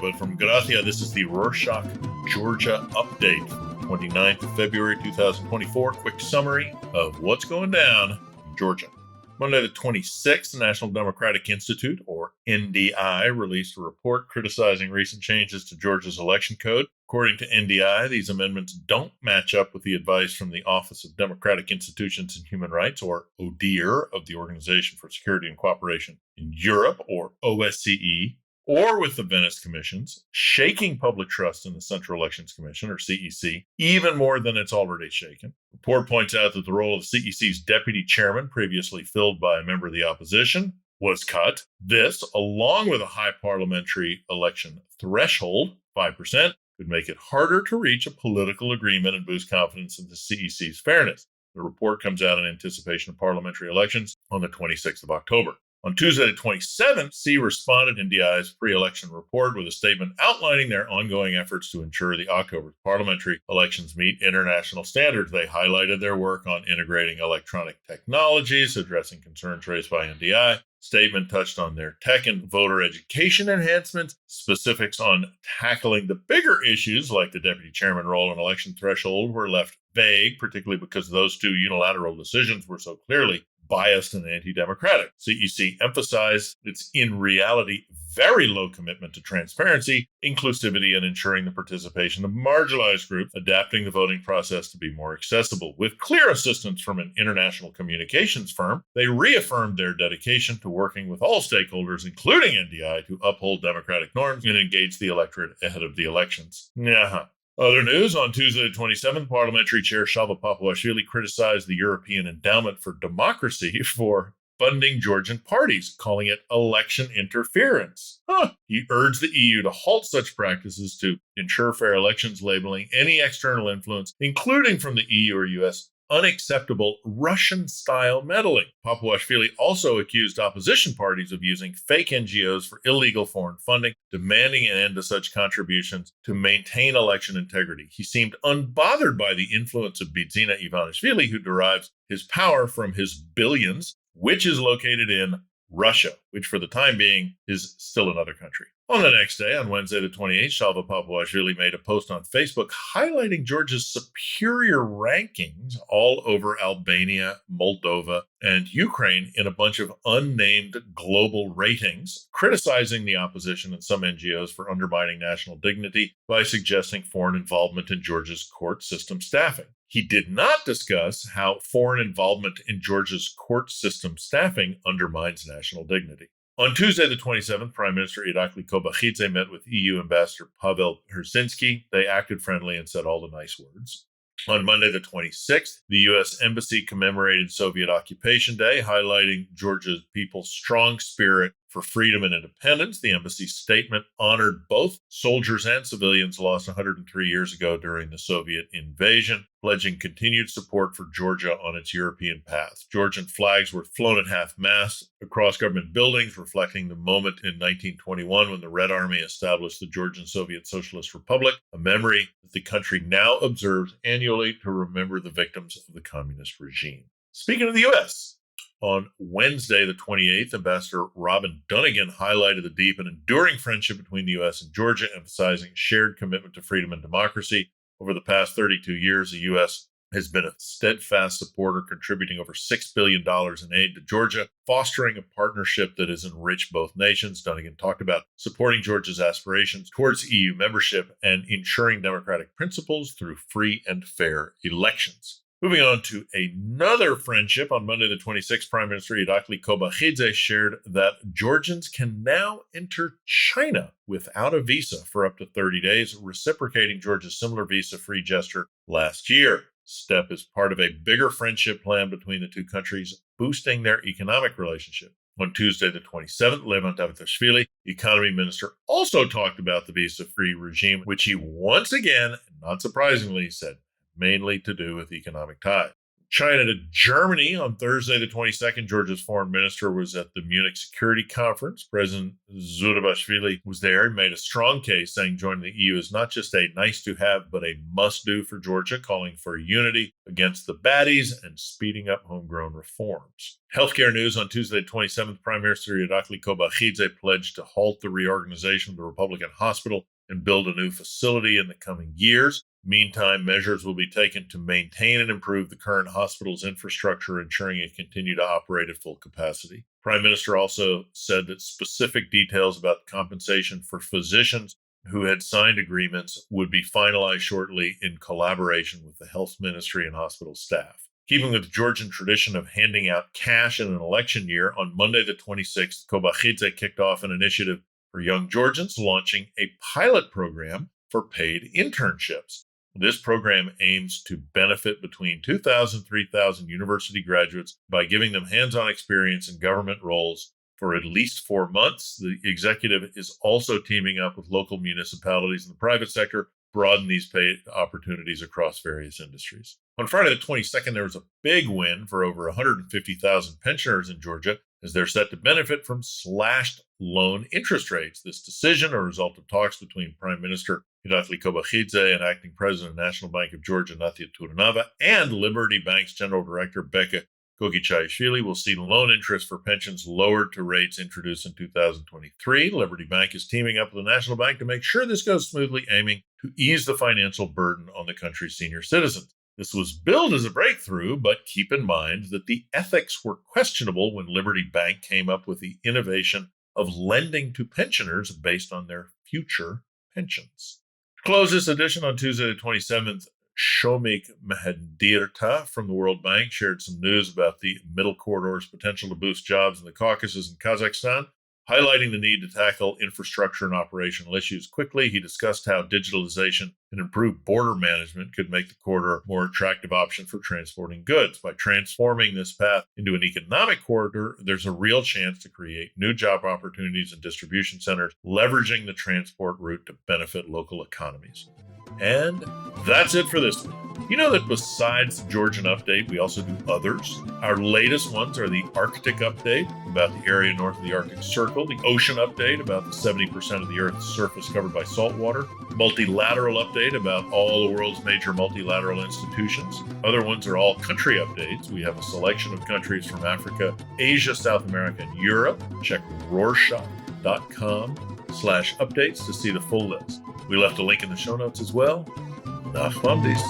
But from Gracia, this is the Rorschach, Georgia update from 29th of February 2024. Quick summary of what's going down in Georgia. Monday the 26th, the National Democratic Institute, or NDI, released a report criticizing recent changes to Georgia's election code. According to NDI, these amendments don't match up with the advice from the Office of Democratic Institutions and Human Rights, or ODIHR, of the Organization for Security and Cooperation in Europe, or OSCE, or with the Venice Commissions, shaking public trust in the Central Elections Commission, or CEC, even more than it's already shaken. The report points out that the role of CEC's deputy chairman, previously filled by a member of the opposition, was cut. This, along with a high parliamentary election threshold, 5%, could make it harder to reach a political agreement and boost confidence in the CEC's fairness. The report comes out in anticipation of parliamentary elections on the 26th of October. On Tuesday the 27th, C responded to NDI's pre-election report with a statement outlining their ongoing efforts to ensure the October parliamentary elections meet international standards. They highlighted their work on integrating electronic technologies, addressing concerns raised by NDI. Statement touched on their tech and voter education enhancements, specifics on tackling the bigger issues like the deputy chairman role and election threshold were left vague, particularly because those two unilateral decisions were so clearly biased and anti-democratic. CEC emphasized its, in reality, very low commitment to transparency, inclusivity, and ensuring the participation of marginalized groups, adapting the voting process to be more accessible. With clear assistance from an international communications firm, they reaffirmed their dedication to working with all stakeholders, including NDI, to uphold democratic norms and engage the electorate ahead of the elections. Other news, on Tuesday the 27th, Parliamentary Chair Shalva Papuashvili criticized the European Endowment for Democracy for funding Georgian parties, calling it election interference. He urged the EU to halt such practices to ensure fair elections, labeling any external influence, including from the EU or US, unacceptable Russian-style meddling. Papuashvili also accused opposition parties of using fake NGOs for illegal foreign funding, demanding an end to such contributions to maintain election integrity. He seemed unbothered by the influence of Bidzina Ivanishvili, who derives his power from his billions, which is located in Russia, which for the time being is still another country. On the next day, on Wednesday the 28th, Shalva Papuashvili made a post on Facebook highlighting Georgia's superior rankings all over Albania, Moldova, and Ukraine in a bunch of unnamed global ratings, criticizing the opposition and some NGOs for undermining national dignity by suggesting foreign involvement in Georgia's court system staffing. He did not discuss how foreign involvement in Georgia's court system staffing undermines national dignity. On Tuesday the 27th, Prime Minister Irakli Kobakhidze met with EU Ambassador Pavel Herzinski. They acted friendly and said all the nice words. On Monday the 26th, the U.S. Embassy commemorated Soviet Occupation Day, highlighting Georgia's people's strong spirit for freedom and independence. The embassy's statement honored both soldiers and civilians lost 103 years ago during the Soviet invasion, pledging continued support for Georgia on its European path. Georgian flags were flown at half-mast across government buildings, reflecting the moment in 1921 when the Red Army established the Georgian Soviet Socialist Republic, a memory that the country now observes annually to remember the victims of the communist regime. Speaking of the U.S., on Wednesday, the 28th, Ambassador Robin Dunnigan highlighted the deep and enduring friendship between the U.S. and Georgia, emphasizing shared commitment to freedom and democracy. Over the past 32 years, the U.S. has been a steadfast supporter, contributing over $6 billion in aid to Georgia, fostering a partnership that has enriched both nations. Dunnigan talked about supporting Georgia's aspirations towards EU membership and ensuring democratic principles through free and fair elections. Moving on to another friendship, on Monday the 26th, Prime Minister Irakli Kobakhidze shared that Georgians can now enter China without a visa for up to 30 days, reciprocating Georgia's similar visa-free gesture last year. Step is part of a bigger friendship plan between the two countries, boosting their economic relationship. On Tuesday the 27th, Levent Davitashvili, economy minister, also talked about the visa-free regime, which he once again, not surprisingly, said mainly to do with economic ties. China to Germany on Thursday, the 22nd. Georgia's foreign minister was at the Munich Security Conference. President Zurabashvili was there and made a strong case, saying joining the EU is not just a nice-to-have, but a must-do for Georgia, calling for unity against the baddies and speeding up homegrown reforms. Healthcare news on Tuesday, the 27th. Prime Minister Irakli Kobakhidze pledged to halt the reorganization of the Republican hospital and build a new facility in the coming years. Meantime, measures will be taken to maintain and improve the current hospital's infrastructure, ensuring it continue to operate at full capacity. Prime Minister also said that specific details about compensation for physicians who had signed agreements would be finalized shortly in collaboration with the health ministry and hospital staff. Keeping with the Georgian tradition of handing out cash in an election year, on Monday the 26th, Kobakhidze kicked off an initiative for young Georgians, launching a pilot program for paid internships. This program aims to benefit between 2,000 and 3,000 university graduates by giving them hands-on experience in government roles for at least 4 months. The executive is also teaming up with local municipalities and the private sector to broaden these paid opportunities across various industries. On Friday the 22nd, there was a big win for over 150,000 pensioners in Georgia, as they're set to benefit from slashed loan interest rates. This decision, a result of talks between Prime Minister Irakli Kobakhidze and Acting President of the National Bank of Georgia, Natia Turanova, and Liberty Bank's General Director, Becca Gogichayashvili, will see loan interest for pensions lowered to rates introduced in 2023. Liberty Bank is teaming up with the National Bank to make sure this goes smoothly, aiming to ease the financial burden on the country's senior citizens. This was billed as a breakthrough, but keep in mind that the ethics were questionable when Liberty Bank came up with the innovation of lending to pensioners based on their future pensions. To close this edition on Tuesday the 27th, Shomik Mahadirta from the World Bank shared some news about the Middle Corridor's potential to boost jobs in the Caucasus and Kazakhstan. Highlighting the need to tackle infrastructure and operational issues quickly, he discussed how digitalization and improved border management could make the corridor a more attractive option for transporting goods. By transforming this path into an economic corridor, there's a real chance to create new job opportunities and distribution centers, leveraging the transport route to benefit local economies. And that's it for this week. You know that besides the Georgian update, we also do others. Our latest ones are the Arctic update about the area north of the Arctic Circle, the ocean update about the 70% of the Earth's surface covered by salt water, multilateral update about all the world's major multilateral institutions. Other ones are all country updates. We have a selection of countries from Africa, Asia, South America, and Europe. Check Rorschach.com/updates to see the full list. We left a link in the show notes as well. Nachmandis.